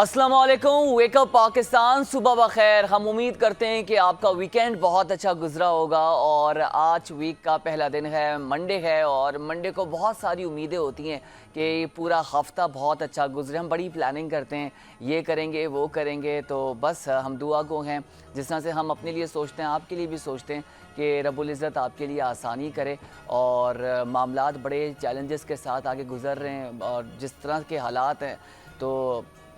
अस्सलाम वालेकुम, वेकअप पाकिस्तान, सुबह बखैर। हम उम्मीद करते हैं कि आपका वीकेंड बहुत अच्छा गुजरा होगा और आज वीक का पहला दिन है, मंडे है और मंडे को बहुत सारी उम्मीदें होती हैं कि पूरा हफ्ता बहुत अच्छा गुजरे। हम बड़ी प्लानिंग करते हैं, ये करेंगे वो करेंगे, तो बस हम दुआ गो हैं। जिस तरह से हम अपने लिए सोचते हैं, आपके लिए भी सोचते हैं कि रब्बुल इज़्ज़त आपके लिए आसानी करे और मामलात बड़े चैलेंजेस के साथ आगे गुजर रहे हैं और जिस तरह के हालात हैं तो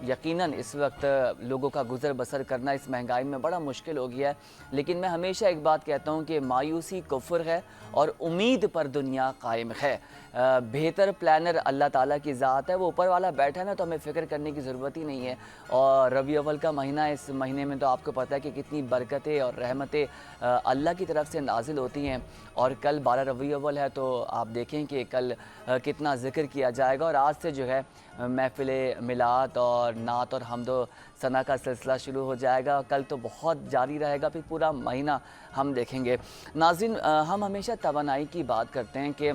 यकीनन इस वक्त लोगों का गुज़र बसर करना इस महंगाई में बड़ा मुश्किल हो गया है। लेकिन मैं हमेशा एक बात कहता हूँ कि मायूसी कुफ्र है और उम्मीद पर दुनिया कायम है। बेहतर प्लानर अल्लाह ताला की ज़ात है, वो ऊपर वाला बैठा है ना, तो हमें फ़िक्र करने की ज़रूरत ही नहीं है। और रबी अव्वल का महीना, इस महीने में तो आपको पता है कि कितनी बरकतें और रहमतें अल्लाह की तरफ से नाजिल होती हैं। और कल 12 रबी अव्वल है, तो आप देखें कि कल कितना ज़िक्र किया जाएगा और आज से जो है महफ़िल मिलाद और नात और हम्दो सना का सिलसिला शुरू हो जाएगा। कल तो बहुत जारी रहेगा, फिर पूरा महीना हम देखेंगे। नाज़रीन, हम हमेशा तवानाई की बात करते हैं कि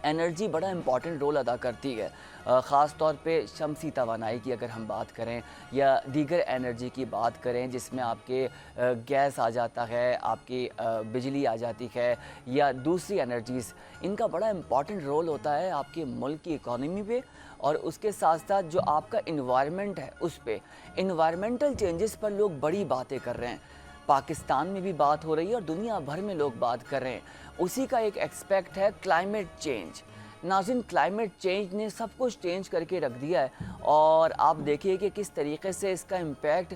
एनर्जी बड़ा इम्पॉर्टेंट रोल अदा करती है। ख़ास तौर पे शमसी तवानाई की अगर हम बात करें या दीगर एनर्जी की बात करें जिसमें आपके गैस आ जाता है, आपकी बिजली आ जाती है या दूसरी एनर्जीज़, इनका बड़ा इम्पॉर्टेंट रोल होता है आपके मुल्क की इकॉनमी पे और उसके साथ साथ जो आपका इन्वायरमेंट है उस पे। इन्वायरमेंटल चेंजेस पर लोग बड़ी बातें कर रहे हैं, पाकिस्तान में भी बात हो रही है और दुनिया भर में लोग बात कर रहे हैं। उसी का एक एस्पेक्ट है क्लाइमेट चेंज। नाज़रीन, क्लाइमेट चेंज ने सब कुछ चेंज करके रख दिया है और आप देखिए कि किस तरीके से इसका इम्पैक्ट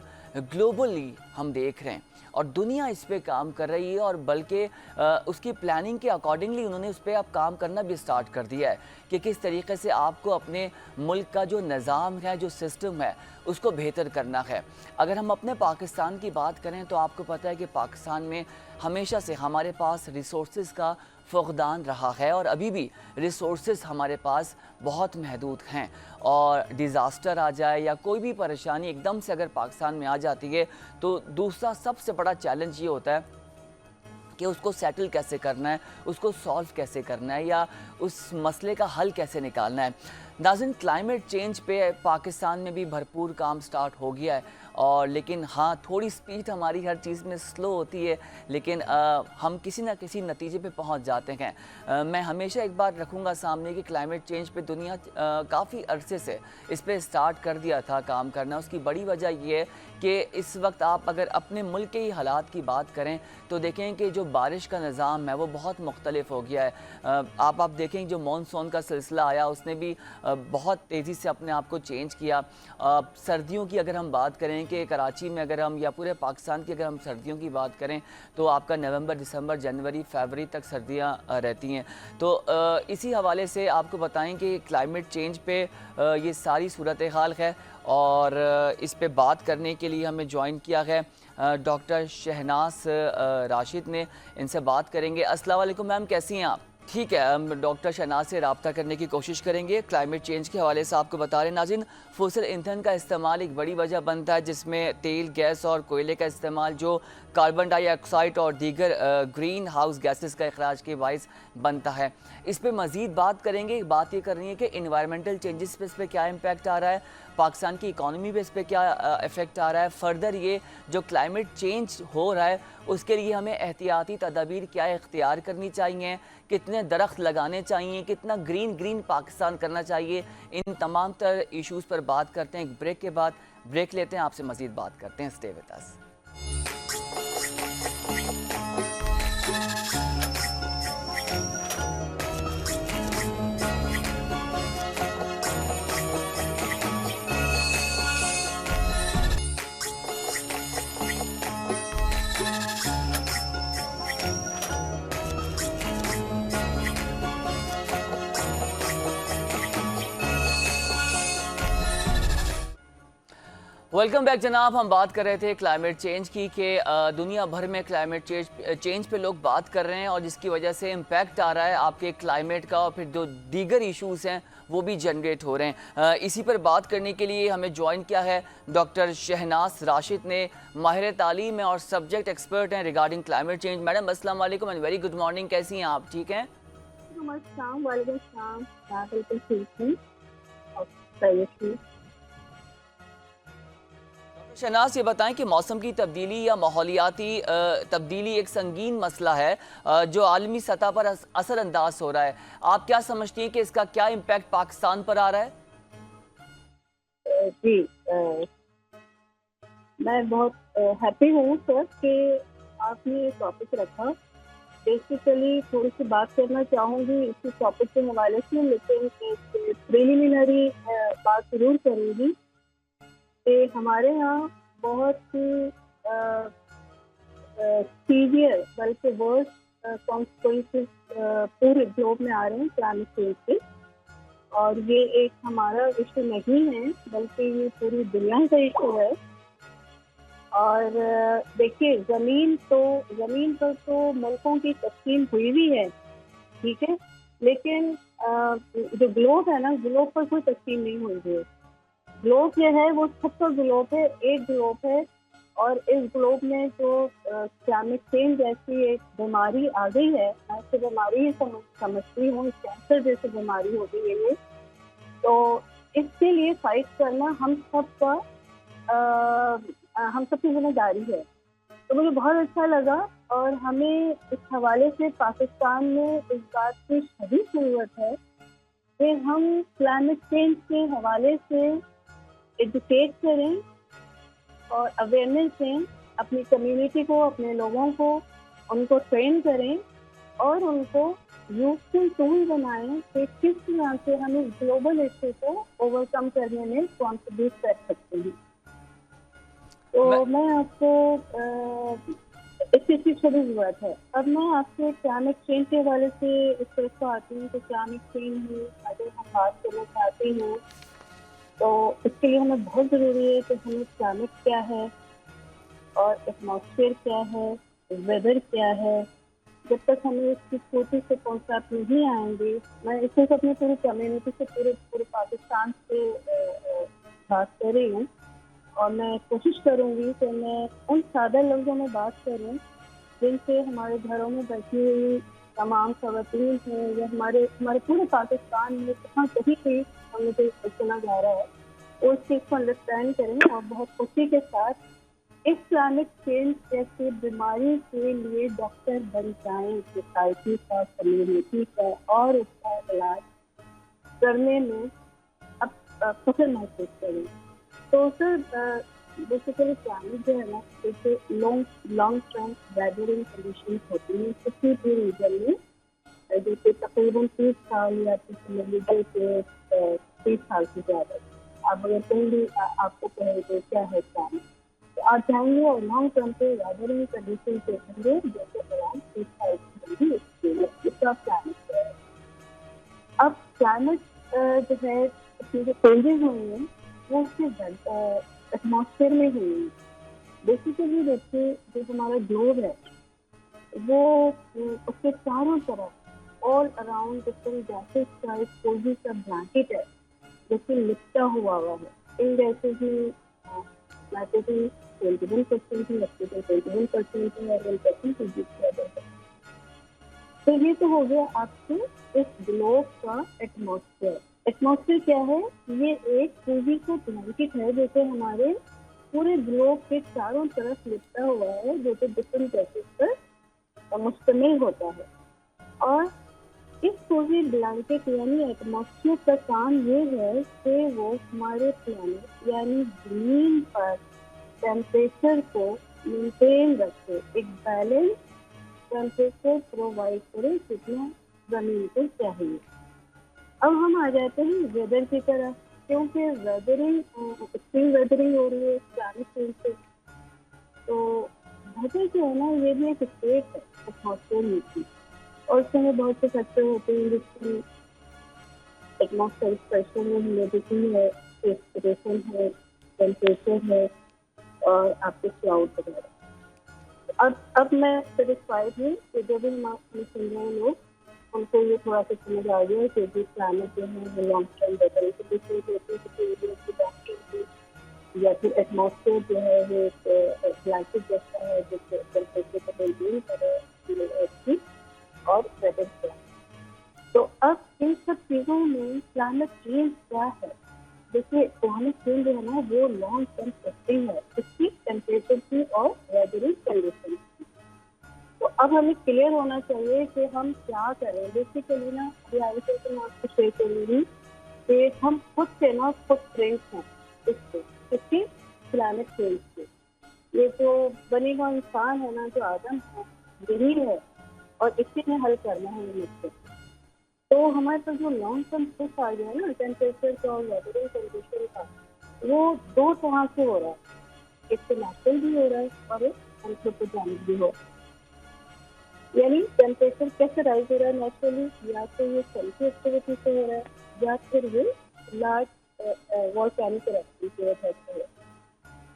ग्लोबली हम देख रहे हैं और दुनिया इस पे काम कर रही है और बल्कि उसकी प्लानिंग के अकॉर्डिंगली उन्होंने उस पर अब काम करना भी स्टार्ट कर दिया है कि किस तरीके से आपको अपने मुल्क का जो निज़ाम है, जो सिस्टम है, उसको बेहतर करना है। अगर हम अपने पाकिस्तान की बात करें तो आपको पता है कि पाकिस्तान में हमेशा से हमारे पास रिसोर्सेज का फ़क़दान रहा है और अभी भी रिसोर्सेज हमारे पास बहुत महदूद हैं और डिज़ास्टर आ जाए या कोई भी परेशानी एकदम से अगर पाकिस्तान में आ जाती है तो दूसरा सबसे बड़ा चैलेंज ये होता है कि उसको सेटल कैसे करना है, उसको सॉल्व कैसे करना है या उस मसले का हल कैसे निकालना है। नाज़रीन, क्लाइमेट चेंज पे पाकिस्तान में भी भरपूर काम स्टार्ट हो गया है और लेकिन हाँ, थोड़ी स्पीड हमारी हर चीज़ में स्लो होती है, लेकिन हम किसी ना किसी नतीजे पे पहुंच जाते हैं। मैं हमेशा एक बात रखूँगा सामने कि क्लाइमेट चेंज पे दुनिया काफ़ी अरसे से इस पर स्टार्ट कर दिया था काम करना। उसकी बड़ी वजह ये है कि इस वक्त आप अगर अपने मुल्क के ही हालात की बात करें तो देखें कि जो बारिश का निज़ाम है वो बहुत मुख्तलिफ हो गया है। आप देखें जो मानसून का सिलसिला आया उसने भी बहुत तेज़ी से अपने आप को चेंज किया। सर्दियों की अगर हम बात करें कि कराची में अगर हम या पूरे पाकिस्तान की अगर हम सर्दियों की बात करें तो आपका नवंबर, दिसंबर, जनवरी, फरवरी तक सर्दियां रहती हैं। तो इसी हवाले से आपको बताएं कि क्लाइमेट चेंज पे ये सारी सूरत हाल है और इस पे बात करने के लिए हमें ज्वाइन किया है डॉक्टर शहनाज राशिद ने। इनसे बात करेंगे। अस्सलाम वालेकुम मैम, कैसी हैं आप? ठीक है, हम डॉक्टर शहनाज से रब्ता करने की कोशिश करेंगे। क्लाइमेट चेंज के हवाले से आपको बता रहे हैं नाज़रीन, फोसिल ईंधन का इस्तेमाल एक बड़ी वजह बनता है जिसमें तेल, गैस और कोयले का इस्तेमाल जो कार्बन डाइऑक्साइड और दीगर ग्रीन हाउस गैसेस का अखराज के बाइस बनता है। इस पर मज़ीद बात करेंगे। बात ये करनी है कि इन्वायरमेंटल चेंजेस पे इस पर क्या इम्पैक्ट आ रहा है, पाकिस्तान की इकॉनमी पे इस पर क्या इफ़ेक्ट आ रहा है, फर्दर ये जो क्लाइमेट चेंज हो रहा है उसके लिए हमें एहतियाती तदाबीर क्या इख्तियार करनी चाहिए, कितने दरख्त लगाने चाहिए, कितना ग्रीन पाकिस्तान करना चाहिए, इन तमाम तर इशूज़ पर बात करते हैं। एक ब्रेक के बाद ब्रेक लेते हैं, आपसे मज़ीद बात करते हैं। Stay with us. Welcome back जनाब। हम बात कर रहे थे क्लाइमेट चेंज की कि दुनिया भर में क्लाइमेट चेंज पे लोग बात कर रहे हैं और जिसकी वजह से इम्पैक्ट आ रहा है आपके क्लाइमेट का और फिर जो दीगर इश्यूज़ हैं वो भी जनरेट हो रहे हैं। इसी पर बात करने के लिए हमें ज्वाइन किया है डॉक्टर शहनाज राशिद ने, माहिर तालीम है और सब्जेक्ट एक्सपर्ट हैं रिगार्डिंग क्लाइमेट चेंज। मैडम अस्सलाम वालेकुम एंड वेरी गुड मॉर्निंग, कैसी हैं आप? ठीक हैं? शहनाज, ये बताएं कि मौसम की तब्दीली या माहौलियाती तब्दीली एक संगीन मसला है जो आलमी सतह पर असरअंदाज हो रहा है। आप क्या समझती हैं कि इसका क्या इम्पैक्ट पाकिस्तान पर आ रहा है? जी, मैं बहुत हैप्पी हूँ सर कि आपने ये टॉपिक रखा। बेसिकली थोड़ी सी बात करना चाहूँगी इसी टॉपिक के हवाले से, लेकिन एक प्रिलिमिनरी बात ज़रूर करूँगी कि हमारे यहाँ बहुत सीवियर बल्कि वर्स्ट कॉन्सिक्वेंसेस पूरे ग्लोब में आ रहे हैं क्लाइमेट चेंज के। और ये एक हमारा इशू नहीं है, बल्कि ये पूरी दुनिया का इशू है। और देखिए, ज़मीन पर तो मुल्कों की तकसीम हुई भी है, ठीक है, लेकिन जो ग्लोब है ना, ग्लोब पर कोई तकसीम नहीं हुई है। ग्लोब जो है वो सबका ग्लोब है, एक ग्लोब है। और इस ग्लोब में जो क्लाइमेट चेंज जैसी एक बीमारी आ गई है, मैं इससे बीमारी ही समझती हूँ, कैंसर जैसी बीमारी हो गई है ये। तो इसके लिए फाइट करना हम सबकी जिम्मेदारी है। तो मुझे बहुत अच्छा लगा, और हमें इस हवाले से पाकिस्तान में इस बात की शदीद ज़रूरत है कि हम क्लाइमेट चेंज के हवाले से एजुकेट करें और अवेयरनेस दें अपनी कम्युनिटी को, अपने लोगों को, उनको ट्रेन करें और उनको यूजफुल टूल बनाएं कि किस तरह से हम इस ग्लोबल इशू को ओवरकम करने में कॉन्ट्रीब्यूट कर सकते हैं। तो मैं आपको इस चीज़ की थोड़ी ज़रूरत है। अब मैं आपसे क्लाइमेट चेंज के हवाले से इस तरफ को आती हूँ कि क्लाइमेट चेंज में अगर हम बात करना चाहते हैं तो इसके लिए हमें बहुत ज़रूरी है कि हमें क्लाइमेट क्या है और एटमॉस्फेयर क्या है, वेदर क्या है। जब तक हमें इसकी छोटी से कॉन्सेप्ट नहीं आएंगे, मैं इसमें अपनी पूरी कम्युनिटी से, पूरे पाकिस्तान से बात कर रही हूँ, और मैं कोशिश करूँगी कि मैं उन सादा लफ्ज़ों में बात करूँ जिनसे हमारे घरों में बैठी हुई तमाम ख़वातीन हैं या हमारे पूरे पाकिस्तान में कहाँ कहीं भी मुझे सुना जा रहा है, वो इस चीज़ को अंडरस्टैंड करें और बहुत खुशी के साथ इस क्लाइमेट चेंज जैसी बीमारी के लिए डॉक्टर बन जाएं, सोसाइटी का, कम्युनिटी का, और उसका इलाज करने में अब फख्र महसूस करें। तो सर, बेसिकली क्लाइमेट जो है ना, जैसे लॉन्ग टर्म वेदरिंग कंडीशन होती हैं किसी भी रीजन में, जैसे तकरीबन 30 साल या 30 साल से ज़्यादा। आप अगर कहीं भी आपको कहें तो क्या है क्लाइमेट, तो आप जाएंगे और लॉन्ग टर्म पे वेदरिंग कंडीशन देखेंगे, जैसे अराउंड 30 साल की इसका क्लाइमेट है। अब क्लाइमेट जो है, इसमें जो चेंजेस हुए हैं वो उसके एटमॉस्फेयर में हुई है। बेसिकली देखिए, जो हमारा ग्लोब है वो उसके चारों तरफ ऑल अराउंड डिफरेंट गैसेस का एक कोई सा ब्लैंकेट है जैसे लिपटा हुआ है। इन गैसेस में नाइट्रोजन 21% है, ऑक्सीजन 21% है, और 1% है। तो ये तो हो गया आपके इस ग्लोब का एटमॉस्फेयर। एटमॉस्फेयर क्या है? ये एक पूरी का ब्लैंकेट है जैसे हमारे पूरे ग्लोब के चारों तरफ लिपटा हुआ है, जो कि डिफरेंट गैसेस पर मुश्तमिल होता है। और इस पूरी ब्लैंकेट यानी एटमॉस्फेयर का काम ये है कि वो हमारे प्लैनेट यानी जमीन पर टेम्परेचर को मेंटेन रखे, एक बैलेंस टेम्परेचर प्रोवाइड करे जितना जमीन को चाहिए। अब हम आ जाते हैं वेदर की तरफ, क्योंकि एक्सट्रीम वेदरिंग हो रही है क्लाइमेट चेंज से। तो वेदर जो है ना, ये भी एक स्टेट है एटमॉस्फेयर में की, और उसमें बहुत से फैक्टर होते हैं जिसकी एटमॉस्फेरिक प्रेशर में ह्यूमिडिटी है, प्रेसिपिटेशन है, टेम्परेचर है, और आपके क्लाउड वगैरह। अब मैं सेटिस्फाइड हूँ कि जो भी हमें सुन रहे हैं लोग, उनको ये थोड़ा सा समझ आ गया कि जो क्लाइमेट जो है वो लॉन्ग टर्म वेदर से डिफरेंट होती है, किसी एरिया की लॉन्ग टर्म, या फिर एटमॉस्फेयर जो है वो एक ब्लैंकेट जैसा है जिससे टेम्परेचर को मेंटेन करे और वेदर क्या। तो अब इन सब चीज़ों में क्लाइमेट चेंज क्या है? देखिए, क्लाइमेट चेंज जो है ना वो लॉन्ग टर्म सस्टेन है। अब हमें क्लियर होना चाहिए कि हम क्या करें। बेसिकली ना अभी आगे चल के मैं आपको शेयर करूंगी कि हम खुद से ना खुद फ्रेंड्स हैं इसके क्लाइमेट चेंज से। ये जो बने हुआ इंसान है ना, जो आदम है, यही है और इसी में हल करना है मुझसे। तो हमारे पास जो लॉन्ग टर्म शिफ्ट आ गया है ना टेम्परेचर का और वेदर कंडीशन का, वो दो तरह से हो रहा है। एक तो नेचुरल भी हो रहा है और एक एंथ्रोपोजेनिक भी हो रहा है। यानी टेम्परेचर कैसे राइज हो रहा है नेचुरली, या तो ये सन की एक्टिविटी से हो रहा है या फिर ये लार्ज वॉल्केनिक एक्टिविटी की वजह से हो रहा है।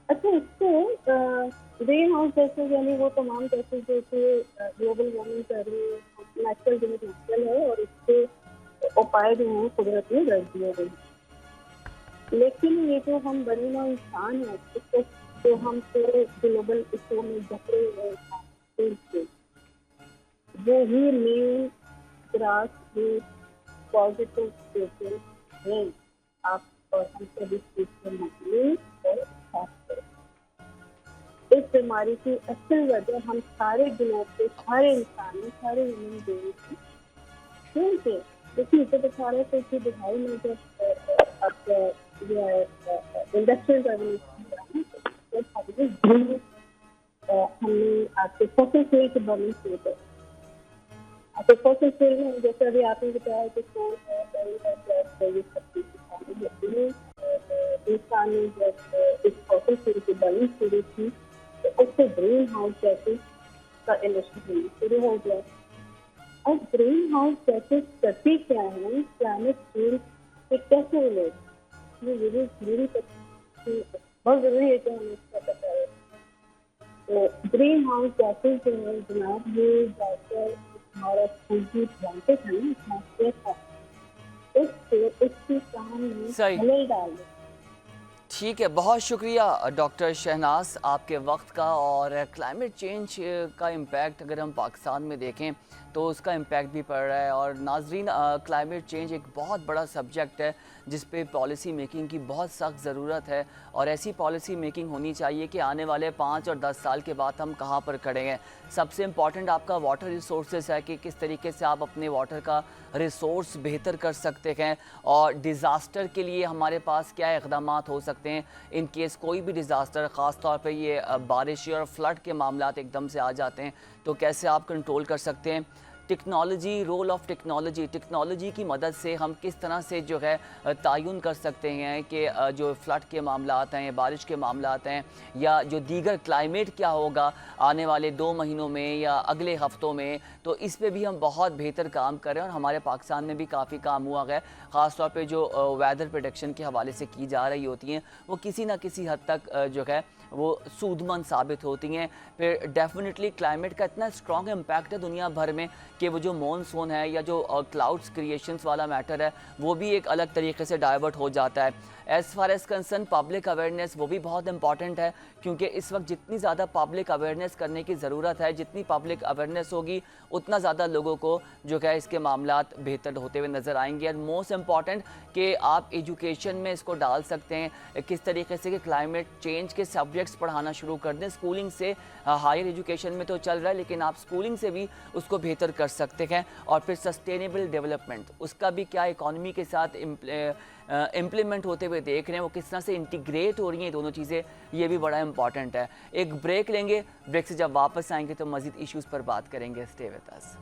अच्छा, इसको ग्रीन हाउस गैसेज यानी वो तमाम गैसेज जो कि ग्लोबल वार्मिंग कर रही है, नेचुरल जो नेचुरल है और इसके उपाय जो हैं कुदरत ने रख दिए गए। लेकिन ये जो हम बने हुए इंसान है, इसको जो हम पूरे ग्लोबल इशू में जकड़े हुए हैं, वो ही main grass root positive statement है। आप और हम सभी चीज को मजबूत और साफ करें। इस बीमारी की असल वजह हम सारे ग्लोब के सारे इंसान सारे ह्यूमन बीइंग की क्योंकि देखिए इसे सारे को की दिखाई में जब इंडस्ट्रियल रेवोल्यूशन हमने आपके फॉसिल फ्यूल के बर्निंग शुरू कर। आपके फॉसिल फ्यूल में जैसे अभी आपने बताया कि कोल है, ऑयल है, गैस है, ये सब चीजें शामिल होती हैं। इंसान ने जब इस फॉसिल फ्यूल की बर्निंग शुरू की तो उससे ग्रीन हाउस गैसेज का इमिशन होना शुरू हो गया। और ग्रीन हाउस गैसेज करती क्या है, क्लाइमेट चेंज से कैसे रिलेट, ये जरूरी बहुत जरूरी है कि हमें इसका पता है। तो ग्रीन हाउस गैसेज जो है जनाब, ये जाकर हमारा सूर्य ब्लैंकेट है ना, एटमॉस्फेयर का, उसके काम में खलल डाल दे। ठीक है, बहुत शुक्रिया डॉक्टर शहनाज आपके वक्त का। और क्लाइमेट चेंज का इम्पैक्ट अगर हम पाकिस्तान में देखें तो उसका इम्पैक्ट भी पड़ रहा है। और नाजरीन, क्लाइमेट चेंज एक बहुत बड़ा सब्जेक्ट है जिस पे पॉलिसी मेकिंग की बहुत सख्त ज़रूरत है। और ऐसी पॉलिसी मेकिंग होनी चाहिए कि आने वाले 5 और 10 साल के बाद हम कहाँ पर खड़े हैं। सबसे इम्पॉर्टेंट आपका वाटर रिसोर्सेज है कि किस तरीके से आप अपने वाटर का रिसोर्स बेहतर कर सकते हैं और डिज़ास्टर के लिए हमारे पास क्या इक़दाम हो सकते हैं इन केस कोई भी डिज़ास्टर, ख़ास तौर पे ये बारिश और फ्लड के मामलात एकदम से आ जाते हैं तो कैसे आप कंट्रोल कर सकते हैं। टेक्नोलॉजी, रोल ऑफ टेक्नोलॉजी की मदद से हम किस तरह से जो है तयन कर सकते हैं कि जो फ्लड के मामलात हैं, बारिश के मामलात हैं, या जो दीगर क्लाइमेट क्या होगा आने वाले 2 महीनों में या अगले हफ्तों में, तो इस पे भी हम बहुत बेहतर काम कर रहे हैं। और हमारे पाकिस्तान में भी काफ़ी काम हुआ है, ख़ास तौर पे जो वेदर प्रेडिक्शन के हवाले से की जा रही होती हैं वो किसी ना किसी हद तक जो है वो सूदमंद साबित होती हैं। फिर डेफिनेटली क्लाइमेट का इतना स्ट्रॉन्ग इम्पैक्ट है दुनिया भर में कि वो जो मॉनसून है या जो क्लाउड्स क्रिएशंस वाला मैटर है वो भी एक अलग तरीके से डाइवर्ट हो जाता है। As far as concern public awareness, वो भी बहुत इंपॉर्टेंट है क्योंकि इस वक्त जितनी ज़्यादा पब्लिक अवेयरनेस करने की ज़रूरत है, जितनी पब्लिक अवेयरनेस होगी उतना ज़्यादा लोगों को जो है इसके मामलात बेहतर होते हुए नज़र आएंगे। और मोस्ट इम्पॉर्टेंट कि आप एजुकेशन में इसको डाल सकते हैं किस तरीके से कि क्लाइमेट चेंज के सब्जेक्ट्स पढ़ाना शुरू कर दें स्कूलिंग से। हायर एजुकेशन में तो चल रहा है लेकिन आप स्कूलिंग से भी उसको बेहतर कर सकते हैं। और फिर सस्टेनेबल डेवलपमेंट, उसका भी क्या इकॉनमी के साथ इम्प्लीमेंट होते हुए देख रहे हैं, वो किस तरह से इंटीग्रेट हो रही हैं दोनों चीज़ें, ये भी बड़ा इंपॉर्टेंट है। एक ब्रेक लेंगे, ब्रेक से जब वापस आएंगे तो मज़ीद इश्यूज़ पर बात करेंगे। Stay with us.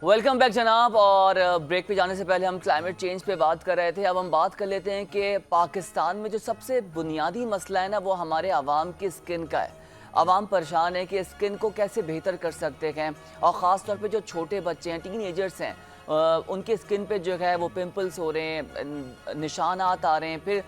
Welcome back जनाब। और ब्रेक पे जाने से पहले हम क्लाइमेट चेंज पे बात कर रहे थे। अब हम बात कर लेते हैं कि पाकिस्तान में जो सबसे बुनियादी मसला है ना वो हमारे आवाम की स्किन का है। आवाम परेशान है कि स्किन को कैसे बेहतर कर सकते हैं और ख़ास तौर पे जो छोटे बच्चे हैं, टीनेजर्स हैं, उनके स्किन पे जो है वो पिंपल्स हो रहे हैं, निशानात आ रहे हैं, फिर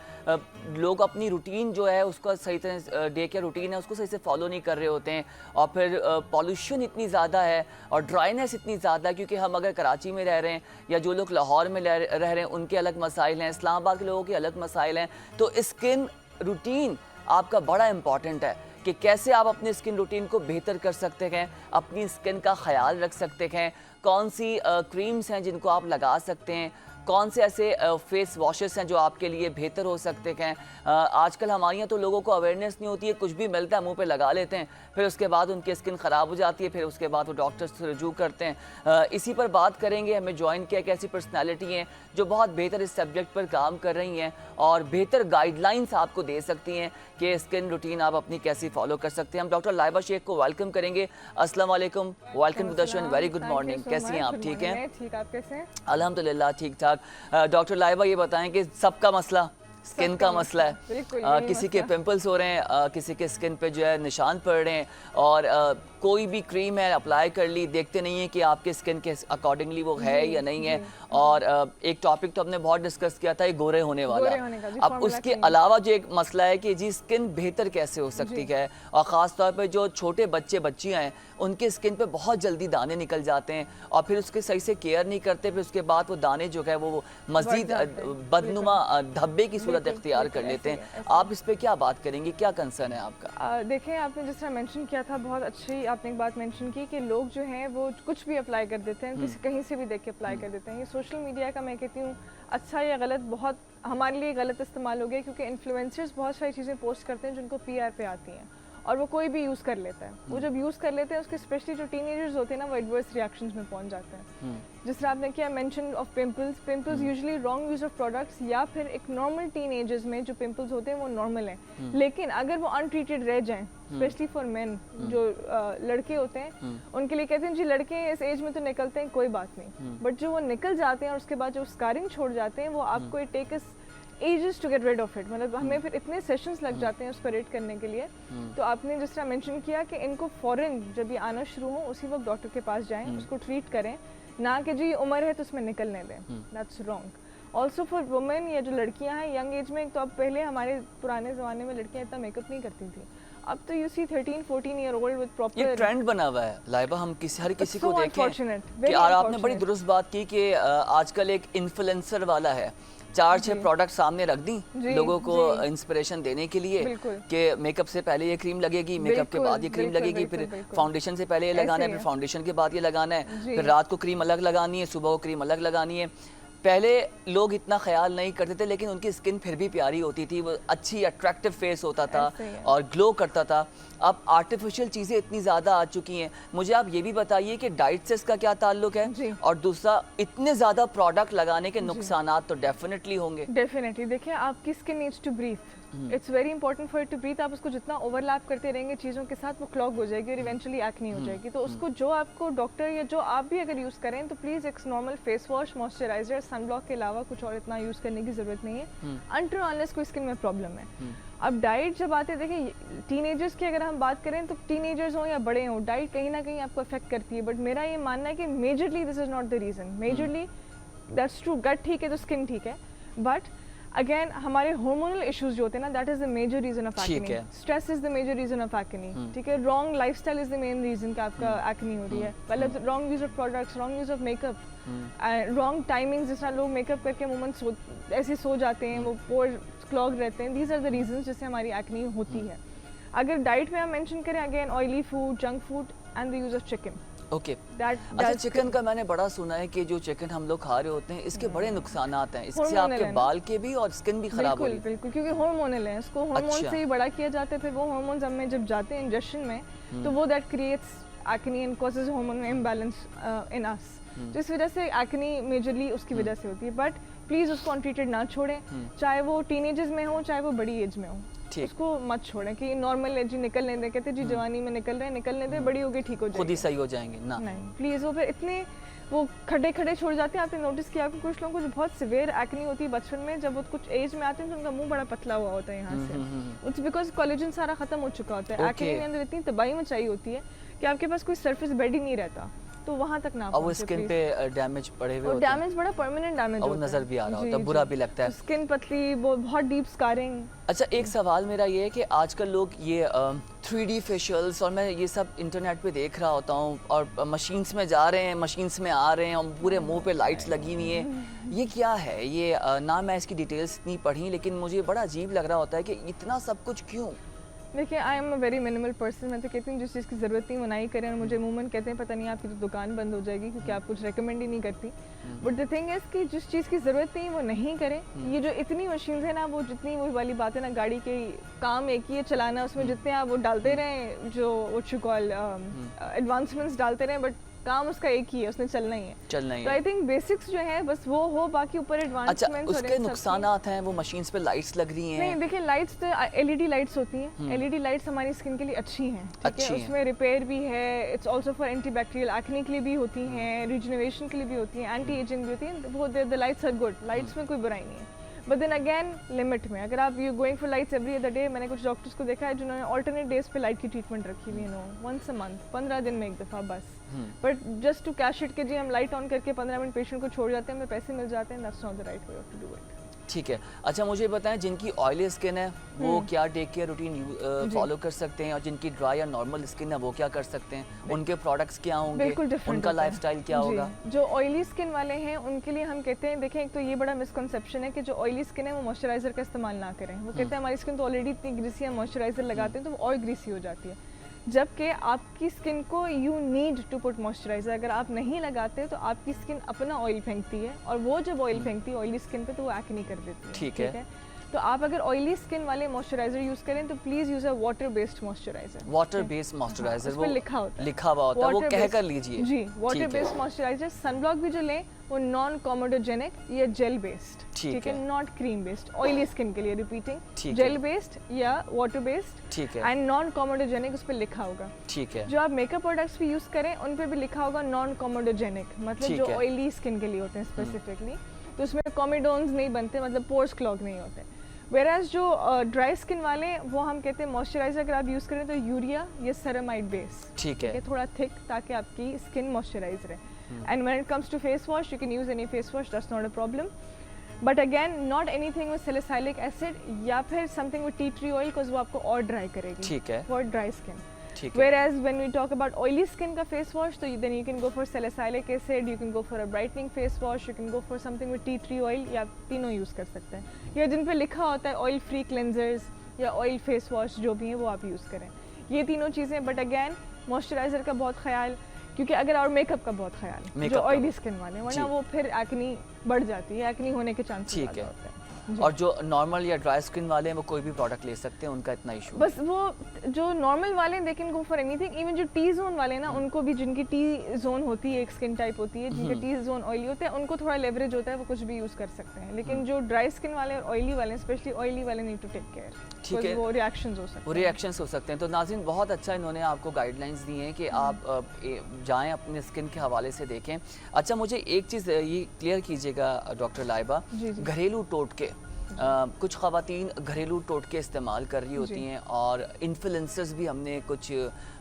लोग अपनी रूटीन जो है उसका सही तरह डे केयर रूटीन है उसको सही से फॉलो नहीं कर रहे होते हैं, और फिर पॉल्यूशन इतनी ज़्यादा है और ड्राइनेस इतनी ज़्यादा, क्योंकि हम अगर कराची में रह रहे हैं या जो लोग लाहौर में रह रहे हैं उनके अलग मसाइल हैं, इस्लामाबाद के लोगों के अलग मसाइल हैं। तो स्किन रूटीन आपका बड़ा इम्पॉर्टेंट है कि कैसे आप अपनी स्किन रूटीन को बेहतर कर सकते हैं, अपनी स्किन का ख्याल रख सकते हैं, कौन सी क्रीम्स हैं जिनको आप लगा सकते हैं, कौन से ऐसे फेस वॉशेस हैं जो आपके लिए बेहतर हो सकते हैं। आजकल हमारे यहाँ तो लोगों को अवेयरनेस नहीं होती है, कुछ भी मिलता है मुंह पे लगा लेते हैं, फिर उसके बाद उनकी स्किन ख़राब हो जाती है, फिर उसके बाद वो डॉक्टर से रुजू करते हैं। इसी पर बात करेंगे। हमें ज्वाइन किया एक ऐसी पर्सनैलिटी हैं जो बहुत बेहतर इस सब्जेक्ट पर काम कर रही हैं और बेहतर गाइडलाइंस आपको दे सकती हैं कि स्किन रूटीन आप अपनी कैसी फॉलो कर सकते हैं। हम डॉक्टर लाइबा शेख को वेलकम करेंगे। अस्सलाम वालेकुम, welcome to the show and very good morning. कैसी हैं आप? ठीक हैं? ठीक, आप कैसे हैं? अल्हम्दुलिल्लाह ठीक ठाक। डॉक्टर लाइबा ये बताएं कि सबका मसला स्किन का मसला है, किसी के पिंपल्स हो रहे हैं, किसी के स्किन पे जो है निशान पड़ रहे हैं, और कोई भी क्रीम है अप्लाई कर ली, देखते नहीं है कि आपके स्किन के अकॉर्डिंगली वो है या नहीं है। और एक टॉपिक तो हमने बहुत डिस्कस किया था, ये गोरे होने वाला। अब उसके अलावा जो एक मसला है कि जी स्किन बेहतर कैसे हो सकती है, और ख़ास तौर पर जो छोटे बच्चे बच्चियाँ हैं उनके स्किन पे बहुत जल्दी दाने निकल जाते हैं और फिर उसके सही से केयर नहीं करते, फिर उसके बाद वो दाने जो है वो मज़ीद बदनुमा धब्बे की सूरत इख्तियार कर लेते हैं। आप इस पे क्या बात करेंगे, क्या कंसर्न है आपका? देखें, आपने जिस तरह मेंशन किया था, बहुत अच्छी आपने एक बात मेंशन की कि लोग जो हैं वो कुछ भी अप्लाई कर देते हैं, किसी कहीं से भी देख के अप्लाई कर देते हैं। ये सोशल मीडिया का मैं कहती हूँ अच्छा या गलत बहुत हमारे लिए गलत इस्तेमाल हो गया, क्योंकि इन्फ्लुएंसर्स बहुत सारी चीज़ें पोस्ट करते हैं जिनको PR पे आती हैं और वो कोई भी यूज़ कर लेता है। वो जब यूज़ कर लेते हैं उसके स्पेशली जो टीनेजर्स होते हैं ना, वो एडवर्स रिएक्शंस में पहुंच जाते हैं। जिस तरह आपने किया mention of pimples usually wrong use of products, या फिर एक नॉर्मल टीनेजर्स में जो पिंपल्स होते हैं वो नॉर्मल हैं, लेकिन अगर वो अनट्रीटेड रह जाएं, स्पेशली फॉर मेन, जो लड़के होते हैं उनके लिए कहते हैं जी लड़के इस एज में तो निकलते हैं कोई बात नहीं, बट जो वो निकल जाते हैं और उसके बाद जो स्कारिंग छोड़ जाते हैं वो आपको it take ages to get rid of it, मतलब हमें फिर इतने सेशंस लग जाते हैं उसको रेड करने के लिए। तो आपने जिस तरह मेंशन किया कि इनको फ़ौरन जब ये आना शुरू हो उसी वक्त डॉक्टर के पास जाएं, उसको ट्रीट करें, ना कि जी उम्र है तो उसमें निकलने दें। That's wrong. Also for women या जो लड़कियां हैं यंग एज में, तो अब पहले हमारे पुराने ज़माने में लड़कियां इतना मेकअप नहीं करती थी, अब तो you see 13-14 year old with proper. ये ट्रेंड बना हुआ है लाइबा, हम हर किसी को देखें कि और आपने बड़ी दुरुस्त बात की कि आजकल एक इन्फ्लुएंसर वाला है, 4-6 प्रोडक्ट सामने रख दी लोगों को इंस्पिरेशन देने के लिए कि मेकअप से पहले ये क्रीम लगेगी, मेकअप के बाद ये क्रीम लगेगी, फिर फाउंडेशन से पहले ये लगाना है, फिर फाउंडेशन के बाद ये लगाना है, फिर रात को क्रीम अलग लगानी है, सुबह को क्रीम अलग लगानी है। पहले लोग इतना ख्याल नहीं करते थे, लेकिन उनकी स्किन फिर भी प्यारी होती थी, वो अच्छी अट्रैक्टिव फेस होता था और ग्लो करता था। अब आर्टिफिशियल चीज़ें इतनी ज़्यादा आ चुकी हैं। मुझे आप ये भी बताइए कि डाइट से इसका क्या ताल्लुक है, और दूसरा इतने ज़्यादा प्रोडक्ट लगाने के नुकसानात तो डेफिनेटली होंगे। डेफिनेटली देखिए, आपकी skin needs to breathe, it's very important for it to breathe. आप उसको जितना ओवरलैप करते रहेंगे चीज़ों के साथ वो क्लॉग हो जाएगी और इवेंचुअली एक्ने हो जाएगी। तो उसको जो आपको डॉक्टर या जो आप भी अगर यूज़ करें तो प्लीज़ एक normal face wash, moisturiser, sunblock के अलावा कुछ और इतना यूज़ करने की ज़रूरत नहीं है अनटिल अनलेस कोई स्किन में प्रॉब्लम है। अब डाइट जब आते हैं, देखिए टीनेजर्स की अगर हम बात करें तो टीनेजर्स हों या बड़े हों, डाइट कहीं ना कहीं आपको अफेक्ट करती है, बट मेरा ये मानना है कि majorly this is not the reason. Majorly that's true, gut ठीक है तो स्किन ठीक है, बट अगेन हमारे हार्मोनल इश्यूज जो होते हैं ना, that is the major reason of acne. Stress is the major reason of acne, ठीक है। Wrong lifestyle is the main reason कि आपका एक्ने हो रही है। मतलब wrong use of products, wrong use of makeup, wrong timing, जिस तरह लोग मेकअप करके मूवमेंट ऐसे सो जाते हैं, वो पोर क्लॉग रहते हैं, दीज आर द रीजन जिससे हमारी एक्ने होती है। अगर डाइट में हम मेंशन करें again oily food, junk food and the use of chicken. Okay, अच्छा चिकन का मैंने बड़ा सुना है कि जो चिकन हम लोग खा रहे होते हैं इसके बड़े नुकसानात हैं, इससे आपके बाल के भी और स्किन भी खराब हो रही है। बिल्कुल, क्योंकि हार्मोनल है, इसको हार्मोन से ही बड़ा किया जाता है, फिर वो हार्मोन्स हमें जब जाते हैं इंजेक्शन में तो वो that creates acne and causes hormone imbalance in us. तो इस वजह से एक्ने मेजरली उसकी वजह से होती है। बट प्लीज़ उसको अनट्रीटेड ना छोड़ें, चाहे वो टीनेजर्स में हो चाहे वो बड़ी एज में हो, उसको मत छोड़ें कि नॉर्मल है जी निकलने दें, कहते जी जवानी में निकल रहे हैं, निकलने दें, बड़ी होगी ठीक हो जाएगी, खुद ही सही हो जाएंगे ना। नहीं प्लीज़, वो फिर इतने वो खड़े खड़े छोड़ जाते हैं। आपने नोटिस किया कि कुछ लोगों को जो बहुत सिवियर एक्ने होती है बचपन में, जब वो कुछ एज में आते हैं तो उनका मुंह बड़ा पतला हुआ होता है यहाँ से, इट्स बिकॉज कोलेजन सारा खत्म हो चुका होता है। एक्ने के अंदर इतनी तबाही मचाई होती है कि आपके पास कोई सरफेस बेड ही नहीं रहता, तो वहाँ तक ना और वो पहुंचे, स्किन please। पे डैमेज पड़े हुए और होते हैं डैमेज बड़ा परमानेंट डैमेज और वो होता नजर है। भी आ रहा जी, होता है, बुरा जी। भी लगता है। स्किन पतली, वो बहुत डीप स्कारिंग। अच्छा, एक सवाल मेरा ये है कि आजकल लोग ये 3D फेशियल्स, और मैं ये सब इंटरनेट पे देख रहा होता हूँ, और मशीन्स में जा रहे हैं, मशीन्स में आ रहे हैं, और पूरे मुंह पे लाइट्स लगी हुई हैं। ये क्या है ये? ना मैं इसकी डिटेल्स इतनी पढ़ी, लेकिन मुझे बड़ा अजीब लग रहा होता है कि इतना सब कुछ क्यों? देखिए, I am a very minimal person. मैं तो कहती हूँ जिस चीज़ की ज़रूरत नहीं वो ना ही करें, और मुझे अमूमन कहते हैं पता नहीं आपकी तो दुकान बंद हो जाएगी क्योंकि आप कुछ रेकमेंड ही नहीं करती। बट द थिंग इज़ कि जिस चीज़ की ज़रूरत नहीं वो नहीं करें। ये जो इतनी मशीन्स है ना, वो जितनी वो वाली बात है ना, गाड़ी के काम एक ही है चलाना, उसमें जितने आप वो डालते रहें, जो व्हाट यू कॉल एडवांसमेंट्स डालते रहें, बट काम उसका एक ही है, उसने चलना ही है। चलना ही तो है। आई थिंक बेसिक्स जो है बस वो हो, बाकी ऊपर अच्छा, एडवांसमेंट्स उसके नुकसानात हैं, वो मशीन्स पे लाइट्स लग रही नहीं। हैं। देखिए, लाइट्स तो एलईडी लाइट्स होती हैं। एलईडी लाइट्स हमारी स्किन के लिए अच्छी हैं, ठीक अच्छी है। हैं। उसमें रिपेयर भी है, it's also for antibacterial acne के लिए भी होती हैं, रिजुनोवेशन के लिए भी होती हैं, एंटी एजिंग भी होती हैं। वो the lights are good, lights में कोई बुराई नहीं है, बट देन अगेन लिमिट में। अगर आप you going for lights every other day, मैंने कुछ डॉक्टर्स को देखा है जिन्होंने ऑल्टरनेट डेज पे लाइट की ट्रीटमेंट रखी हुई है, नो वंस अ मंथ, 15 दिन में एक दफ़ा बस। But just to cash it के जी हम लाइट ऑन करके 15 मिनट पेशेंट को छोड़ जाते हैं, हमें पैसे मिल जाते हैं, that's not the right way to do it. ठीक है। अच्छा, मुझे बताएं, जिनकी ऑयली स्किन है वो क्या टेक केयर रूटीन फॉलो कर सकते हैं, और जिनकी ड्राई या नॉर्मल स्किन है वो क्या कर सकते हैं? उनके प्रोडक्ट्स क्या होंगे? बिल्कुल डिफरेंट उनका होता है। लाइफस्टाइल क्या जी। होगा? जो ऑयली स्किन वाले हैं उनके लिए हम कहते हैं, देखें, एक तो ये बड़ा मिसकंसेप्शन है कि जो ऑयली स्किन है वो मॉइस्चराइजर का इस्तेमाल ना करें। वो कहते हैं हमारी स्किन तो ऑलरेडी इतनी ग्रीसी है, मॉइस्चराइजर लगाते हैं तो वो और ग्रीसी हो जाती है, जबकि आपकी स्किन को you need to put moisturiser. अगर आप नहीं लगाते तो आपकी स्किन अपना ऑयल फेंकती है, और वो जब ऑयल फेंकती है ऑयली स्किन पे तो वो एक्ने कर देती है। ठीक है। तो आप अगर ऑयली स्किन वाले मॉइस्चराइजर यूज करें तो please use a water based moisturiser. Water based moisturiser, उस पे लिखा होता है, लिखा हुआ होता है, वो Water कह based- कर लीजिए। जी, वाटर ठीक है। Based moisturiser. सनब्लॉक भी जो लें वो नॉन कॉमोडोजेनिक या जेल बेस्ड, ठीक है। Not cream based. Oily skin के लिए रिपीटिंग, ठीक है। जेल बेस्ड या वाटर बेस्ड ठीक है। एंड नॉन कॉमोडोजेनिक, उस पर लिखा होगा। ठीक है। जो आप मेकअप प्रोडक्ट्स भी यूज करें उन पे भी लिखा होगा नॉन कॉमोडोजेनिक, मतलब ठीक जो है। ऑयली स्किन के लिए होते हैं स्पेसिफिकली। तो उसमें कॉमेडोन्स नहीं बनते, मतलब पोर्स क्लॉग नहीं होते। वेराज जो ड्राई स्किन वाले हैं वो हम कहते हैं मॉइस्चराइजर अगर आप यूज़ करें तो यूरिया या सेरामाइड बेस, ठीक है। थोड़ा थिक, ताकि आपकी स्किन मॉइस्चराइज रहे। And when it comes to face wash, you can use any face wash, that's not a problem, but again not anything with salicylic acid या फिर something with tea tree oil, because वो आपको और dry करेगी ठीक है। For dry skin. ठीक है। Whereas when we talk about oily skin का face wash, तो then you can go for salicylic acid, you can go for a brightening face wash, you can go for something with tea tree oil, या तीनों use कर सकते हैं। या जिन पे लिखा होता है ऑयल फ्री क्लेंजर्स या ऑयल फेस वॉश जो भी हैं वो आप यूज़ करें, ये तीनों चीज़ें। बट अगैन मॉइस्चराइजर का बहुत ख्याल, क्योंकि अगर और मेकअप का बहुत ख्याल, Makeup जो का ऑयली बहुत- स्किन वाले हैं, जी। वरना वो फिर एक्नी बढ़ जाती है, एक्नी होने के चांसेस ठीक ज़्यादा है। होते हैं। और जो नॉर्मल या ड्राई स्किन वाले हैं वो कोई भी प्रोडक्ट ले सकते हैं, उनका इतना इशू? बस वो जो नॉर्मल वाले हैं they can go for anything. Even जो टी जोन वाले हैं ना, उनको भी, जिनकी टी जोन होती है, एक स्किन टाइप होती है, जिनके टी जोन ऑयली होते हैं, उनको थोड़ा लेवरेज होता है, वो कुछ भी यूज़ कर सकते हैं। लेकिन जो ड्राई स्किन वाले और ऑयली वाले हैं, स्पेशली ऑयली वाले, नीड टू टेक केयर, ठीक है। वो रिएक्शंस हो सकते हैं। वो रिएक्शंस हो सकते हैं। तो नाज़रीन, बहुत अच्छा इन्होंने आपको गाइडलाइंस दी हैं कि आप जाएं अपने स्किन के हवाले से देखें। अच्छा, मुझे एक चीज़ ये क्लियर कीजिएगा डॉक्टर लाइबा, जी, जी। घरेलू टोटके, कुछ ख़वातीन घरेलू टोटके इस्तेमाल कर रही होती हैं, और इन्फ्लुएंसर्स भी हमने कुछ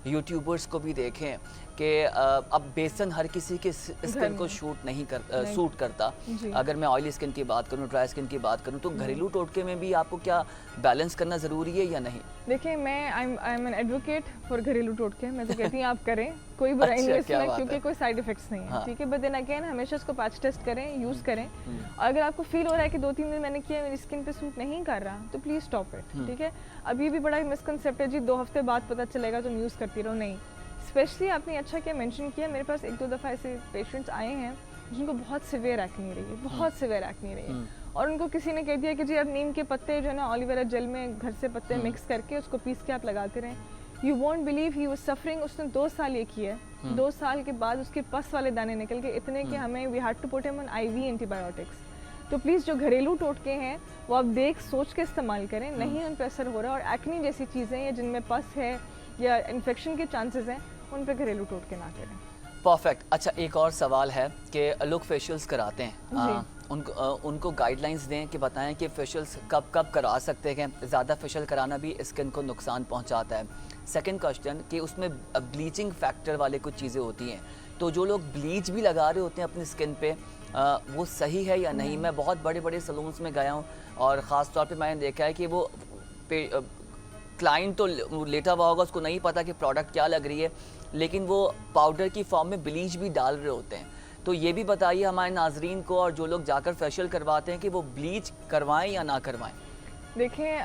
यूट्यूबर्स को भी देखें कि अब बेसन हर किसी के स्किन को शूट नहीं कर सूट करता। जी। अगर मैं ऑयली स्किन की बात करूं, ड्राई स्किन की बात करूं, तो घरेलू टोटके में भी आपको क्या बैलेंस करना ज़रूरी है या नहीं? देखिए, मैं I am an advocate for घरेलू टोटके। मैं तो कहती हूँ आप करें, कोई बुराई नहीं है अच्छा, क्या इसमें, बात क्योंकि है। कोई साइड इफेक्ट्स नहीं है, हाँ। ठीक है। बट देन अगेन हमेशा उसको पैच टेस्ट करें, यूज़ करें। और अगर आपको फील हो रहा है कि 2-3 दिन मैंने किया, मेरी स्किन पे सूट नहीं कर रहा, तो प्लीज़ स्टॉप इट, ठीक है। अभी भी बड़ा मिसकंसेप्ट है जी, 2 हफ्ते बाद पता चलेगा तुम यूज़ करती रहो, नहीं। स्पेशली आपने अच्छा क्या मेंशन किया, मेरे पास 1-2 दफ़ा ऐसे पेशेंट्स आए हैं जिनको बहुत सिवियर एक्ने रही है, बहुत सिवियर एक्ने रही है, और उनको किसी ने कह दिया कि जी आप नीम के पत्ते जो है ना, एलोवेरा जेल में घर से पत्ते मिक्स करके उसको पीस के आप लगाते रहें। You won't believe, he was suffering. उसने 2 साल ये किया है। 2 साल के बाद उसके पस वाले दाने निकल के इतने कि हमें we had to put him on IV antibiotics. तो प्लीज़ जो घरेलू टोटके हैं वो आप देख सोच के इस्तेमाल करें, नहीं उन पर असर हो रहा। और एक्ने जैसी चीज़ें या जिनमें पस है या इन्फेक्शन के चांसेस हैं, उन पर घरेलू टोटके ना करें। परफेक्ट। अच्छा, एक और सवाल है कि लोग फेशियल्स कराते हैं, उनको गाइडलाइंस दें कि बताएं कि फेशियल्स कब कब करा सकते हैं। ज़्यादा फेशियल कराना भी स्किन को नुकसान पहुंचाता है। सेकंड क्वेश्चन कि उसमें ब्लीचिंग फैक्टर वाले कुछ चीज़ें होती हैं, तो जो लोग ब्लीच भी लगा रहे होते हैं अपनी स्किन पे वो सही है या नहीं? मैं बहुत बड़े बड़े सलून्स में गया हूँ और ख़ास तौर पे मैंने देखा है कि वो क्लाइंट तो लेटा हुआ होगा, उसको नहीं पता कि प्रोडक्ट क्या लग रही है, लेकिन वो पाउडर की फॉर्म में ब्लीच भी डाल रहे होते हैं। तो ये भी बताइए हमारे नाजरीन को और जो लोग जाकर फेशियल करवाते हैं कि वो ब्लीच करवाएं या ना करवाएं। देखिए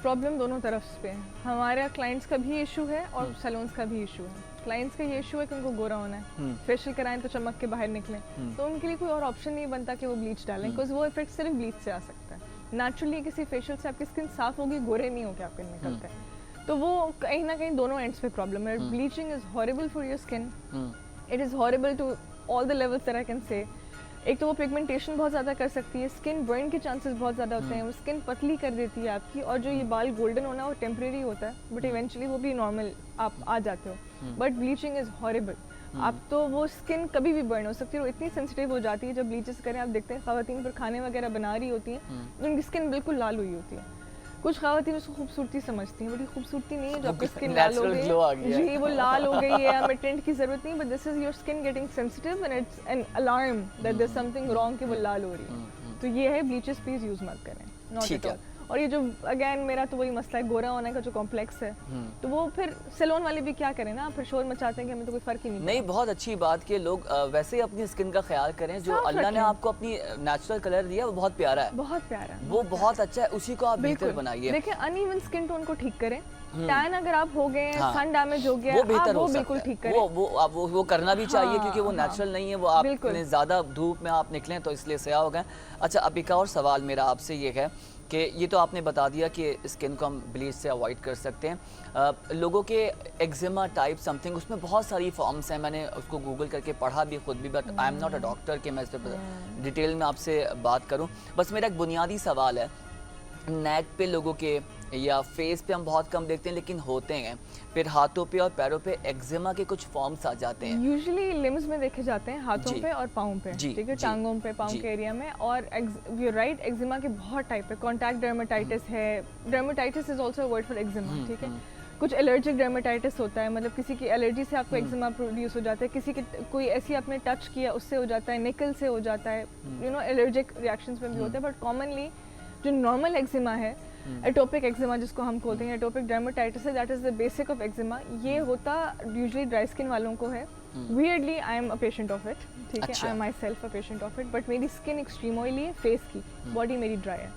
प्रॉब्लम दोनों तरफ पे है। हमारे क्लाइंट्स का भी इशू है और सैलून्स का भी इशू है। क्लाइंट्स का ये इशू है कि उनको गोरा होना है, फेशियल कराएं तो चमक के बाहर निकले, तो उनके लिए कोई और ऑप्शन नहीं बनता कि वो ब्लीच डालें, बिकॉज वो इफेक्ट सिर्फ ब्लीच से आ सकता है। नेचुरली किसी फेशियल से आपकी स्किन साफ होगी, गोरे नहीं होके आपके निकलते हैं। तो वो कहीं ना कहीं दोनों एंड्स पे प्रॉब्लम है। Bleaching is horrible for your skin, it is horrible to all the levels that I can say. एक तो वो पिगमेंटेशन बहुत ज़्यादा कर सकती है, स्किन बर्न के चांसेस बहुत ज़्यादा होते हैं, वो स्किन पतली कर देती है आपकी, और जो ये बाल गोल्डन होना वो टेम्परेरी होता है, बट इवेंचुअली वो भी नॉर्मल आप आ जाते हो। But bleaching is horrible. आप तो वो स्किन कभी भी बर्न हो सकती है, वो इतनी सेंसिटिव हो जाती है। जब ब्लीचेस करें आप देखते हैं ख़वातीन पर खाने वगैरह बना रही होती हैं, उनकी स्किन बिल्कुल लाल हुई होती है। कुछ ख़वातीन उसको खूबसूरती समझती हैं, बट ये खूबसूरती नहीं है जो आपकी स्किन लाल हो गई है। जी वो लाल हो गई है, हमें टेंट की ज़रूरत नहीं, but this is your skin getting sensitive and it's an alarm that there something wrong कि वो लाल हो रही है। तो ये है, ब्लीचेस प्लीज़ यूज़ मत करें, नॉट एट ऑल। और ये जो अगेन मेरा तो वही मसला है, गोरा होने का जो कॉम्प्लेक्स है, तो वो फिर सैलून वाले भी क्या करें ना, फिर शोर मचाते हैं कि हमें तो कोई फर्क ही नहीं। बहुत अच्छी बात कि लोग वैसे ही अपनी स्किन का ख्याल करें। जो अल्लाह ने आपको अपनी नेचुरल कलर दिया वो बहुत प्यारा है, बहुत प्यारा है, वो बहुत अच्छा है, उसी को आप बेहतर बनाइए। देखिए अनइवन स्किन टोन को ठीक करें, टैन अगर आप हो गए, सन डैमेज हो गया, वो बेहतर वो बिल्कुल ठीक करें। वो करना भी चाहिए, क्योंकि वो नेचुरल नहीं है, वो आप इतने ज़्यादा धूप में आप निकलें तो इसलिए स्याह हो गए। अच्छा, अब एक और सवाल मेरा आपसे ये है कि ये तो आपने बता दिया कि स्किन को हम ब्लीच से अवॉइड कर सकते हैं। लोगों के एक्जिमा टाइप समथिंग, उसमें बहुत सारी फॉर्म्स हैं, मैंने उसको गूगल करके पढ़ा भी खुद भी, but I am not a doctor कि मैं इस पर डिटेल में आपसे बात करूं। बस मेरा एक बुनियादी सवाल है, नेक पे लोगों के या फेस पे हम बहुत कम देखते हैं लेकिन होते हैं, फिर हाथों पे और पैरों पे एक्जिमा के कुछ फॉर्म्स आ जाते हैं। यूजुअली लिम्स में देखे जाते हैं, हाथों पे और पाँव पे, ठीक है, टांगों पे, पाँव के एरिया में। और यू राइट, एक्जिमा के बहुत टाइप है। कॉन्टैक्ट डर्मेटाइटिस है, dermatitis is also a word for eczema, ठीक है। कुछ एलर्जिक डर्मेटाइटिस होता है, मतलब किसी की एलर्जी से आपको एक्जिमा प्रोड्यूस हो जाता है, किसी की कोई ऐसी आपने टच किया उससे हो जाता है, निकल से हो जाता है, यू नो एलर्जिक रिएक्शंस में भी होता है। बट कॉमनली जो नॉर्मल एक्जिमा है, एटोपिक एक्जिमा जिसको हम बोलते हैं, एटोपिक डर्मेटाइटिस है, that is the basic of eczema. ये होता यूजुअली ड्राई स्किन वालों को है। Weirdly I am a patient of it, ठीक है, I am my self a patient of it, but मेरी स्किन एक्सट्रीम ऑयली है, फेस की, बॉडी मेरी ड्राई है,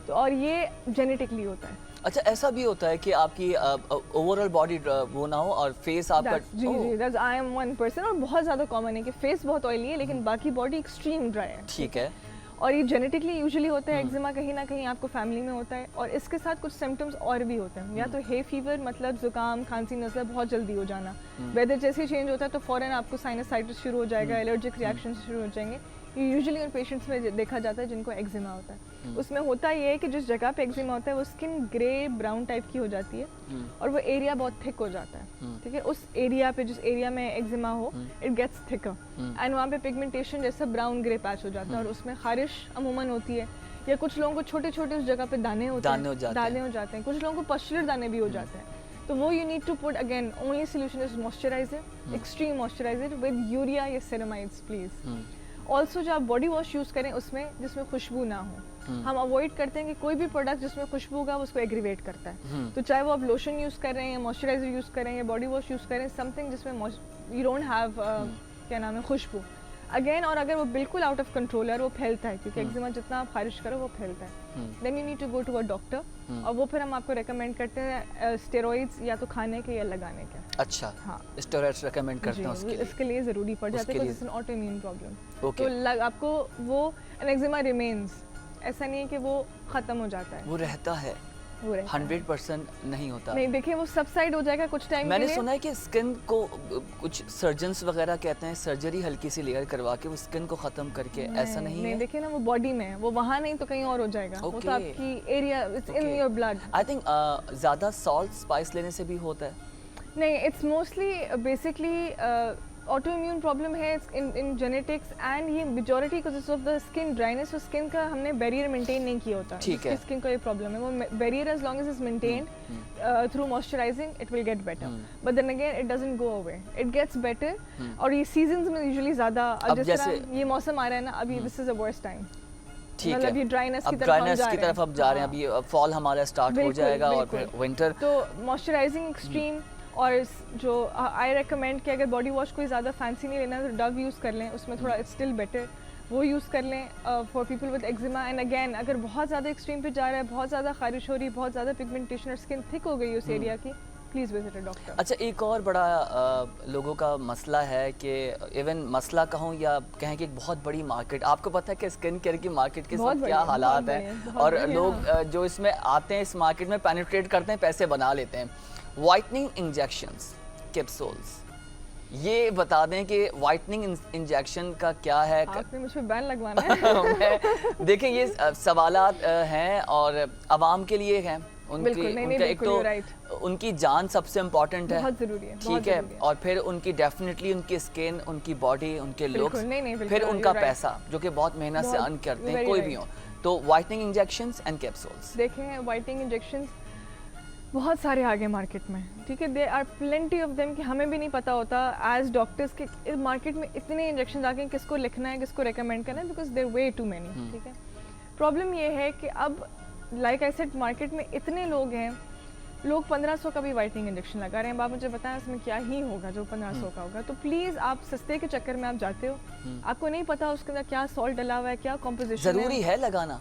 तो और ये जेनेटिकली होता है। अच्छा, ऐसा भी होता है कि आपकी ओवरऑल बॉडी वो ना हो और फेस आपका जी आई एम वन पर्सन, और बहुत ज़्यादा कॉमन है कि फेस बहुत ऑयली है लेकिन बाकी बॉडी एक्सट्रीम ड्राई है, ठीक है। और ये जेनेटिकली यूजुअली होता है। एक्जिमा कहीं ना कहीं आपको फैमिली में होता है, और इसके साथ कुछ सिम्टम्स और भी होते हैं। या तो हे फीवर, मतलब जुकाम, खांसी, नज़ला बहुत जल्दी हो जाना, वेदर जैसे ही चेंज होता है तो फ़ौरन आपको साइनसाइटिस शुरू हो जाएगा, एलर्जिक रिएक्शन शुरू हो जाएंगे। ये यूजुअली उन पेशेंट्स में देखा जाता है जिनको एक्जिमा होता है। उसमें होता ये है कि जिस जगह पे एक्जिमा होता है वो स्किन ग्रे ब्राउन टाइप की हो जाती है, और वो एरिया बहुत थिक हो जाता है, ठीक है। उस एरिया पे, जिस एरिया में एक्जिमा हो, इट गेट्स थिकर, एंड वहाँ पे पिगमेंटेशन जैसा ब्राउन ग्रे पैच हो जाता है, और उसमें खारिश अमूमन होती है, या कुछ लोगों को छोटे छोटे उस जगह पे दाने हो जाते हैं, कुछ लोगों को पस्चुलर दाने भी हो जाते हैं। तो वो you need to put, again only solution is moisturiser, extreme moisturiser with urea या सेरामाइड्स प्लीज। ऑल्सो जो आप बॉडी वॉश यूज़ करें उसमें जिसमें खुशबू ना हो, हम अवॉइड करते हैं कि कोई भी प्रोडक्ट जिसमें खुशबू होगा उसको एग्रीवेट करता है। तो चाहे वो आप लोशन यूज़ कर रहे हैं, या मॉइस्चराइजर यूज़ करें, या बॉडी वॉश यूज़ करें, समथिंग जिसमें यू डोंट हैव क्या नाम है, खुशबू। अगेन, और अगर वो बिल्कुल आउट ऑफ कंट्रोल है, वो फैलता है, क्योंकि एक्जिमा जितना आप खारिश करो वो फैलता है, then you need to go to a doctor, और वो फिर हम आपको रेकमेंड करते हैं स्टेरॉइड्स या तो खाने के या लगाने के। अच्छा, हाँ, स्टेरॉइड्स रेकमेंड करते हैं उसके लिए, इसके लिए ज़रूरी पड़ जाता है, because it's an autoimmune problem. तो आपको वो एक्जिमा रिमेन्स, ऐसा नहीं है कि वो ख़त्म हो जाता है, वो रहता है, 100% नहीं होता। नहीं, देखिए वो सबसाइड हो जाएगा कुछ टाइम। मैंने सुना है कि स्किन को कुछ सर्जन्स वगैरह कहते हैं सर्जरी हल्की सी लेयर करवा के वो स्किन को खत्म करके, ऐसा नहीं है? देखिए ना, वो बॉडी में है, वो वहाँ नहीं तो कहीं और हो जाएगा, वो तो आपकी area, it's in your blood. I think ज़्यादा सॉल्ट स्पाइस लेने से भी होता है। नहीं, it's mostly basically auto immune problem है इन जेनेटिक्स एंड ये majority because of the skin dryness और स्किन का हमने बैरियर मेंटेन नहीं किया होता, ठीक है। स्किन का ये प्रॉब्लम है, वो barrier as long as is maintained through moisturising it will get better, but then again it doesn't go away, it gets better. और ये सीजन्स में यूजुअली ज़्यादा, अब जिस तरह ये मौसम आ रहा है ना अभी, this is a worst time, ठीक मतलब है। ये ड्राइनेस अब की ड्राइनेस की तरफ अब जा रहे हैं, हाँ। अभी अब फॉल हमारा स्टार्ट हो बिल्कुल, जाएगा और बिल्कुल। फिर विंटर। तो मॉइस्चराइजिंग एक्सट्रीम और जो आई रेकमेंड कि अगर बॉडी वॉश कोई ज़्यादा फैंसी नहीं लेना है तो डव यूज़ कर लें, उसमें थोड़ा स्टिल बेटर, वो यूज़ कर लें for people with eczema. And again अगर बहुत ज़्यादा एक्सट्रीम पे जा रहा है, बहुत ज़्यादा खारिश हो रही है, बहुत ज़्यादा पिगमेंटेशन और स्किन थिक हो गई उस एरिया की, प्लीज़ विजिट अ डॉक्टर। अच्छा, एक और बड़ा लोगों का मसला है कि इवन मसला कहूँ या कहें कि एक बहुत बड़ी मार्केट, आपको पता है कि स्किन केयर की मार्केट के बहुत साथ क्या बढ़िया, हालात बहुत हैं, बढ़िया, और बहुत बढ़िया। लोग जो इसमें आते हैं, इस मार्केट में पेनिट्रेट करते हैं, पैसे बना लेते हैं। वाइटनिंग इंजेक्शंस, कैप्सूल्स, ये बता दें कि वाइटनिंग इंजेक्शन का क्या है। आपने मुझ पे बैन लगवाना है। देखिए ये सवालात हैं और आवाम के लिए हैं, बिल्कुल, नहीं, उनका एक बिल्कुल, तो you're right। उनकी जान सबसे इम्पोर्टेंट है, बहुत ज़रूरी है, बहुत ठीक है, ज़रूरी है। और फिर उनकी डेफिनेटली उनकी स्किन, उनकी बॉडी, उनके लुक्स, बिल्कुल, नहीं, बिल्कुल, फिर you're उनका right। पैसा जो कि बहुत मेहनत से बहुत, अर्न करते हैं, very कोई right। भी हो। तो वाइटनिंग इंजेक्शंस एंड कैप्सूल्स, देखें वाइटनिंग इंजेक्शंस बहुत सारे आ गए मार्केट में, ठीक है, they are plenty of them कि हमें भी नहीं पता होता एज डॉक्टर्स के मार्केट में इतने इंजेक्शन आ गए, किसको लिखना है, किसको रेकमेंड करना है, because there way too many, ठीक है। प्रॉब्लम ये है कि अब लाइक आई सेड मार्केट में इतने लोग हैं, लोग 1500 का भी वाइटनिंग इंजेक्शन लगा रहे हैं। अब आप मुझे बताएं इसमें क्या ही होगा जो 1500 का होगा। तो प्लीज़ आप सस्ते के चक्कर में आप जाते हो, आपको नहीं पता उसके अंदर क्या सॉल्ट डला हुआ है, क्या कॉम्पोजिशन है। ज़रूरी है लगाना?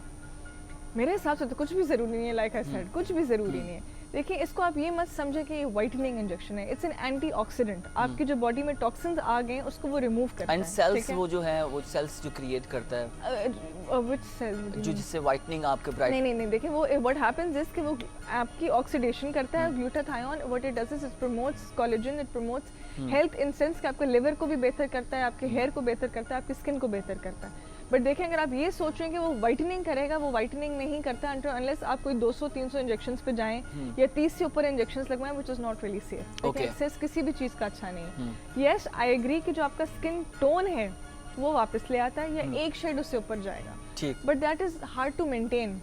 मेरे हिसाब से तो कुछ भी ज़रूरी नहीं है, लाइक आई सेड कुछ भी ज़रूरी नहीं है। देखिए इसको आप ये मत समझे कि ये वाइटनिंग इंजेक्शन है, इट्स एन एंटीऑक्सीडेंट, आपकी जो बॉडी में टॉक्सिन्स आ गए उसको वो रिमूव करता है। एंड सेल्स वो जो है, वो सेल्स जो क्रिएट करता है, व्हिच सेल्स जो जिससे वाइटनिंग आपके ब्राइट। नहीं देखिए वो व्हाट हैपेंस इज कि वो आपकी ऑक्सीडेशन करता है glutathione, what it does is it promotes collagen, it promotes health in sense कि आपके लिवर को भी बेहतर करता है, आपके हेयर को बेहतर करता है, आपकी स्किन को बेहतर करता है। बट देखें अगर आप ये सोच रहे हैं कि वो वाइटनिंग करेगा, वो वाइटनिंग नहीं करता until unless आप कोई 200-300 इंजेक्शंस पे जाएं या 30 से ऊपर इंजेक्शंस लगवाएं, which is not really safe. Okay. Excess किसी भी चीज़ का अच्छा नहीं है। यस आई एग्री कि जो आपका स्किन टोन है वो वापस ले आता है या एक शेड उससे ऊपर जाएगा, ठीक। But that is hard to maintain.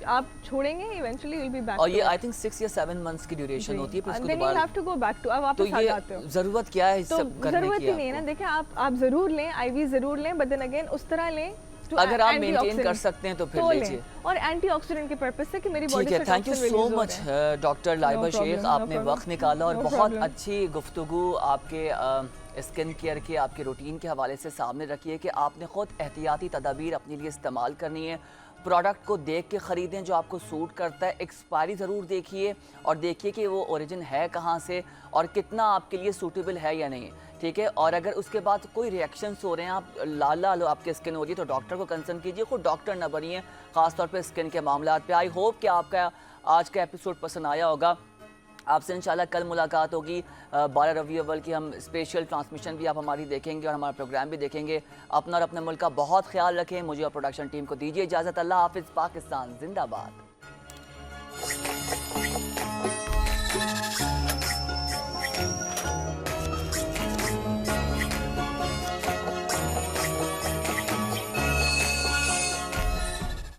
आप छोड़ेंगे इवेंचुअली विल बी बैक। और ये आई थिंक 6 या 7 मंथ्स की ड्यूरेशन होती है, फिर उसको देन यू दोबारा। Have to go back to, अब तो वापस आ ये जाते हो। जरूरत क्या है इस तो सब करने जरूरत की? ही नहीं है ना। आपको? देखिए आप जरूर लें, आईवी जरूर लें, बट देन अगेन उस तरह लें to अगर आप मेंटेन antioxidant कर सकते हैं तो फिर तो लीजिए। लें। और एंटीऑक्सीडेंट के पर्पस से कि मेरी बॉडी ठीक से है, thank you toxin so release हो मच रहा है। Doctor Laiba No problem, Sheikh, no आपने problem. वक्त निकाला और No बहुत problem. अच्छी गुफ्तगू आपके स्किन केयर के, आपके रूटीन के हवाले से सामने रखी है कि आपने ख़ुद एहतियाती तदाबीर अपने लिए इस्तेमाल करनी है। प्रोडक्ट को देख के ख़रीदें जो आपको सूट करता है, एक्सपायरी ज़रूर देखिए और देखिए कि वो ओरिजिन है कहाँ से और कितना आपके लिए सूटेबल है या नहीं, ठीक है। और अगर उसके बाद कोई रिएक्शंस हो रहे हैं, आप लाल लाल आपके स्किन हो रही है, तो डॉक्टर को कंसल्ट कीजिए, खुद डॉक्टर ना बनिए, ख़ासतौर पे स्किन के मामलात पे। आई होप कि आपका आज का एपिसोड पसंद आया होगा। आपसे इंशाल्लाह कल मुलाकात होगी 12 रबी अव्वल की। हम स्पेशल ट्रांसमिशन भी आप हमारी देखेंगे और हमारा प्रोग्राम भी देखेंगे। अपना और अपने मुल्क का बहुत ख्याल रखें। मुझे और प्रोडक्शन टीम को दीजिए इजाज़त। अल्लाह हाफिज़। पाकिस्तान जिंदाबाद।